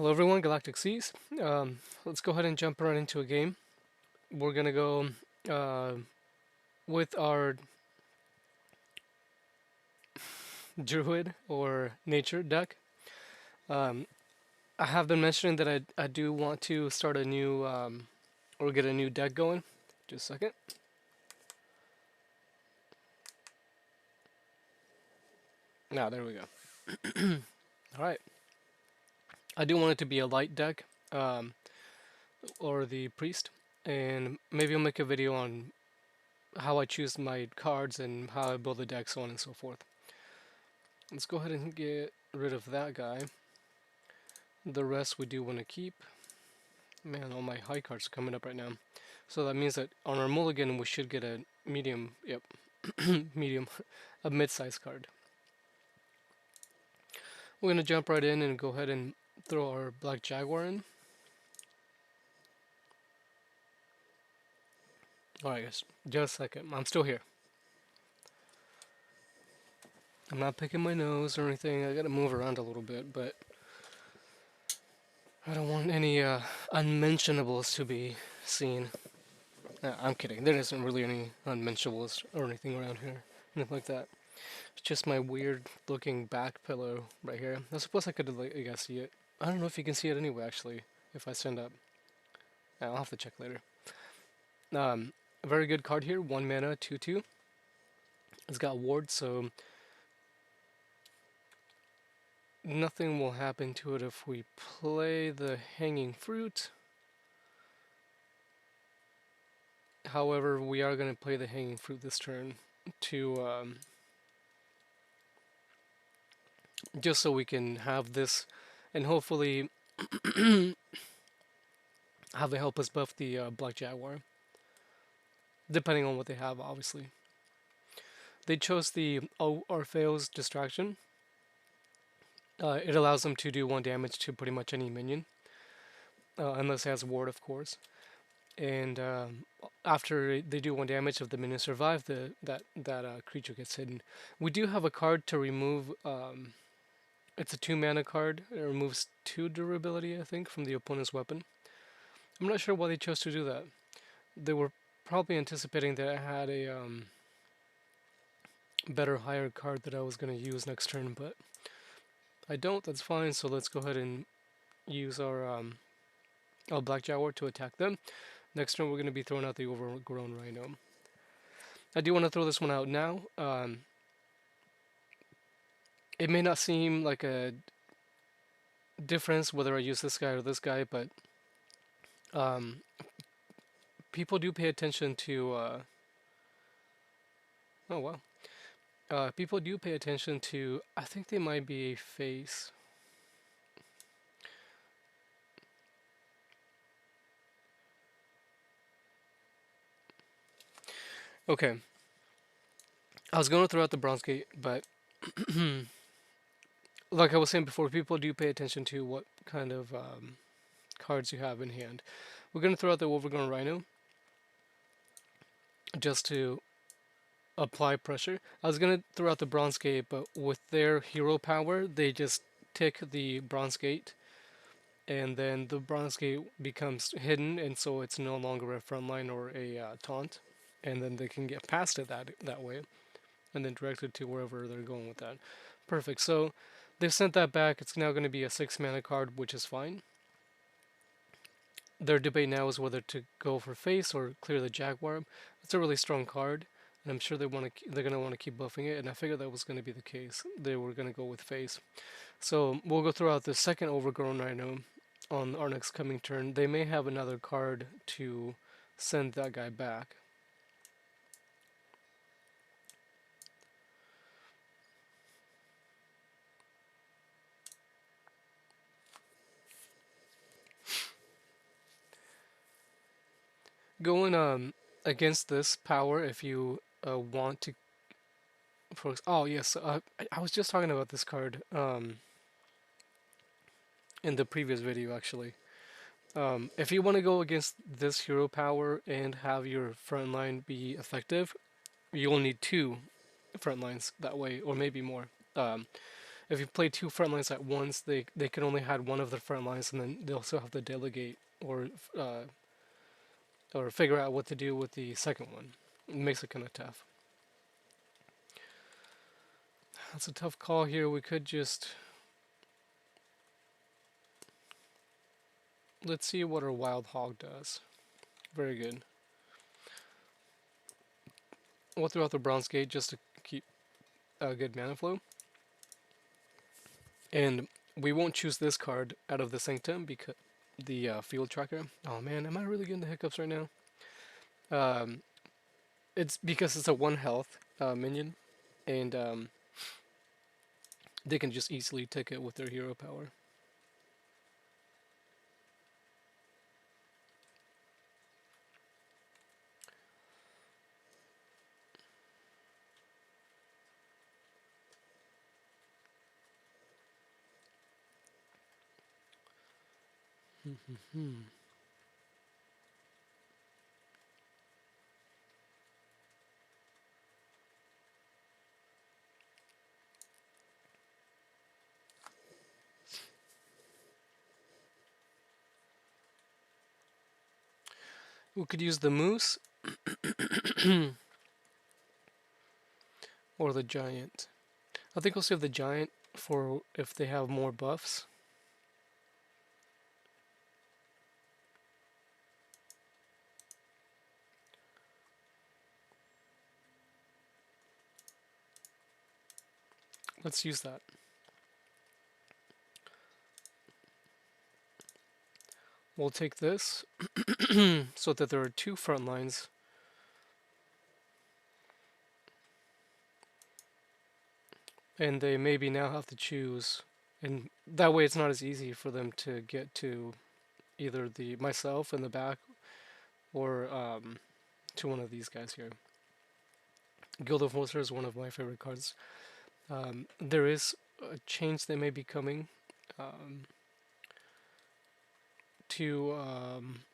Hello everyone, Galactic Seas. Let's go ahead and jump right into a game. We're gonna go uh, with our Druid or Nature deck. Um, I have been mentioning that I do want to start a new or get a new deck going. Just a second. Now there we go. All right. I do want it to be a light deck um, or the priest, and maybe I'll make a video on how I choose my cards and how I build the deck, so on and so forth. Let's go ahead and get rid of that guy. The rest we do want to keep. Man, all my high cards are coming up right now. So that means that on our mulligan we should get a medium, yep, medium, a mid-sized card. We're going to jump right in and go ahead and throw our Black Jaguar in. Alright guys, just a second, I'm still here. I'm not picking my nose or anything, I gotta move around a little bit, but I don't want any unmentionables to be seen. I'm kidding. There isn't really any unmentionables or anything around here. Anything like that. It's just my weird looking back pillow right here. I suppose I could let you guys see it. I don't know if you can see it anyway, actually, if I stand up. I'll have to check later. A very good card here. 1 mana, 2/2. It's got ward, so nothing will happen to it if we play the Hanging Fruit. However, we are going to play the Hanging Fruit this turn to just so we can have this and hopefully have it help us buff the Black Jaguar. Depending on what they have, obviously. They chose the Orpheo's Distraction. It allows them to do 1 damage to pretty much any minion. Unless it has ward, of course. And after they do 1 damage, if the minions survive, that creature gets hidden. We do have a card to remove. It's a 2 mana card. It removes 2 durability, I think, from the opponent's weapon. I'm not sure why they chose to do that. They were probably anticipating that I had a better, higher card that I was going to use next turn, but I don't. That's fine. So let's go ahead and use our Black Jaguar to attack them. Next turn, we're going to be throwing out the Overgrown Rhino. I do want to throw this one out now. It may not seem like a difference whether I use this guy or this guy, but people do pay attention to. Oh wow. People do pay attention to. I think they might be a face. Okay. I was going to throw out the Bronze Gate, but like I was saying before, people do pay attention to what kind of cards you have in hand. We're going to throw out the Overgrown Rhino just to apply pressure. I was going to throw out the Bronze Gate, but with their hero power, they just tick the Bronze Gate, and then the Bronze Gate becomes hidden, and so it's no longer a frontline or a taunt, and then they can get past it that way, and then directed to wherever they're going with that. Perfect. So they've sent that back. It's now going to be a 6 mana card, which is fine. Their debate now is whether to go for face or clear the Jaguar. It's a really strong card, and I'm sure they're going to want to keep buffing it. And I figured that was going to be the case. They were going to go with face. So we'll go through out the second Overgrown Rhino on our next coming turn. They may have another card to send that guy back. Going against this power, if you want to, oh yes, I was just talking about this card in the previous video actually. If you want to go against this hero power and have your front line be effective, you will need 2 front lines that way, or maybe more. if you play two front lines at once, they can only hide one of the front lines, and then they also have to delegate uh, or figure out what to do with the second one. It makes it kind of tough. That's a tough call here. We could just let's see what our Wild Hog does. Very good. We'll throw out the Bronze Gate just to keep a good mana flow. And we won't choose this card out of the Sanctum because the Field Tracker. Oh man, am I really getting the hiccups right now? Um, it's because it's a 1 health minion, and they can just easily take it with their hero power. We could use the Moose or the Giant. I think we'll save the Giant for if they have more buffs. Let's use that. We'll take this so that there are two front lines. And they maybe now have to choose. And that way it's not as easy for them to get to either the myself in the back or to one of these guys here. Guild of Enforcer is one of my favorite cards. There is a change that may be coming to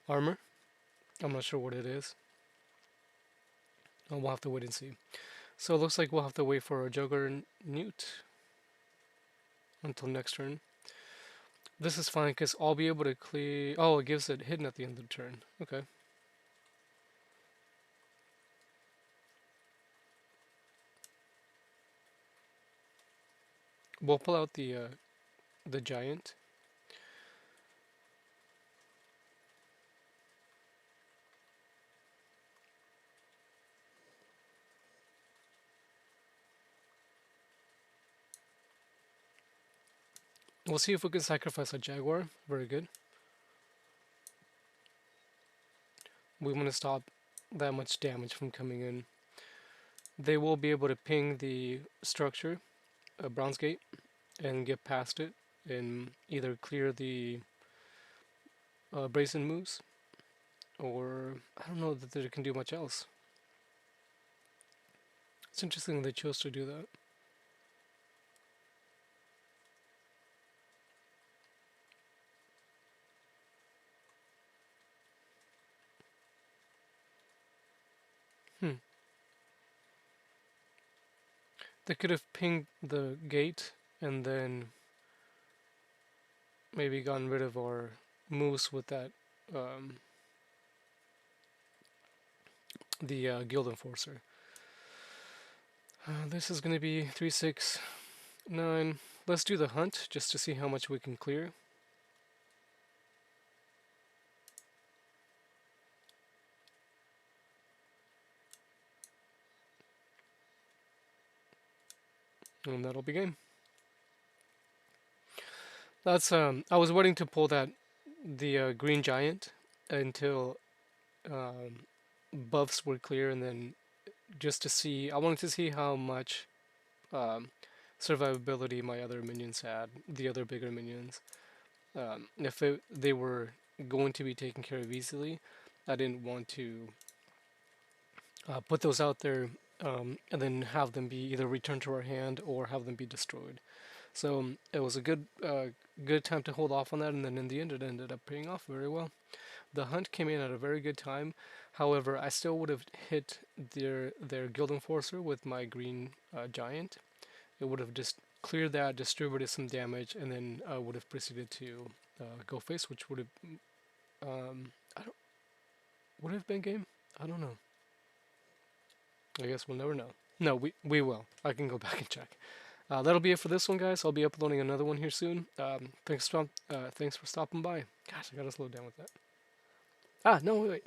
armor. I'm not sure what it is. We'll have to wait and see. So it looks like we'll have to wait for a Juggernaut until next turn. This is fine because I'll be able to clear. Oh, it gives it hidden at the end of the turn. Okay. We'll pull out the Giant. We'll see if we can sacrifice a Jaguar. Very good. We want to stop that much damage from coming in. They will be able to ping the structure, Bronze Gate, and get past it and either clear the Brazen moves, or I don't know that they can do much else. It's interesting they chose to do that. They could have pinged the gate and then maybe gotten rid of our moose with that, the Guild Enforcer. This is going to be 3, 6, 9. Let's do the hunt just to see how much we can clear. And that'll be game. That's I was waiting to pull the Green Giant until buffs were clear, and then just to see, I wanted to see how much survivability my other minions had, the other bigger minions. If they were going to be taken care of easily, I didn't want to put those out there and then have them be either returned to our hand or have them be destroyed. So it was a good time to hold off on that, and then in the end it ended up paying off very well. The hunt came in at a very good time. However, I still would have hit their Guild Enforcer with my green Giant. It would have just cleared that, distributed some damage, and then would have proceeded to go face, which would have I don't would have been game. I don't know. I guess we'll never know. No, we will. I can go back and check. That'll be it for this one, guys. I'll be uploading another one here soon. Thanks for stopping by. Gosh, I gotta slow down with that. Ah, no, wait.